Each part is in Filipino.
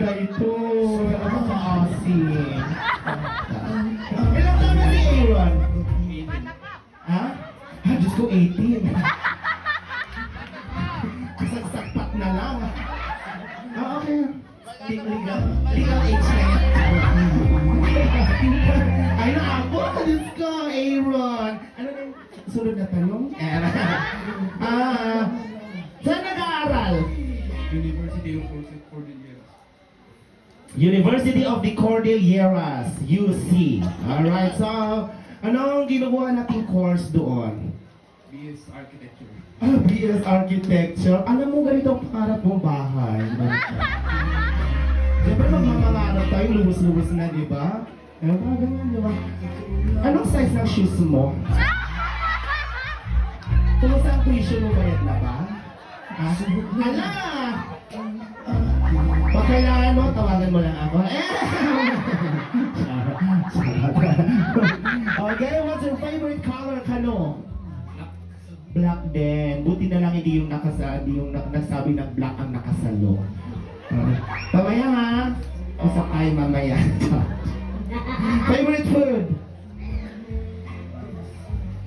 maganda ito. Ano ka asin? Ilang taon na si Aaron? Ha? Ha, Diyos ko, 18. Kasagsapat na lang. Ah, okay. Legal age na yan. Ay, naako. Diyos ko, Aaron. Ano na yung sunod na tanong? Saan nag-aaral? University of the Cordilleras, UC. Alright, so anong ginagawa nating course doon? BS Architecture. BS Architecture. Alam mo, ganito ang pangarap mong bahay. Siyempre magmamangarap tayo, lubos-lubos na, di ba? Ano ba, ganyan, di ba? Anong size ng shoes mo? Kumusta ang tuition mo, bayad na ba? Ala! Pag kailangan mo, tawagan mo lang ako. Okay, what's your favorite color, Kano? Black din. Buti na lang hindi yung nagsabi ng black ang nakasalo. Mamaya ha. Isa kayo mamaya. Favorite food?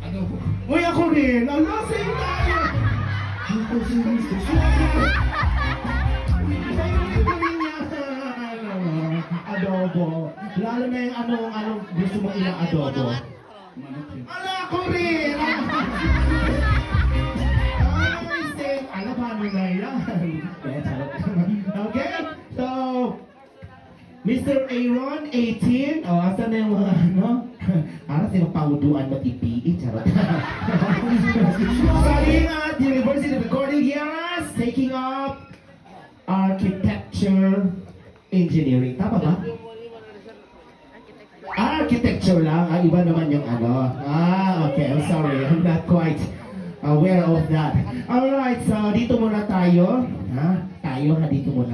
Ano? Uy, ako rin. Ano, same tayo. Favorite ko rin yan. Adobo. Lalo na yung anong gusto mo ilang adobo. Manok yun. Ala, ako rin. Alam paano na yan? Okay, so Mr. Aaron, 18. O, asan na yung mga ano? Para silang pauduan mo TPE, charot. Studying at University of the Cordilleras, taking up architecture engineering. Tama ba? Architecture lang. Iba naman yung ano. Okay. I'm sorry. I'm not quite aware of that. Alright, so dito muna tayo. Tayo dito muna.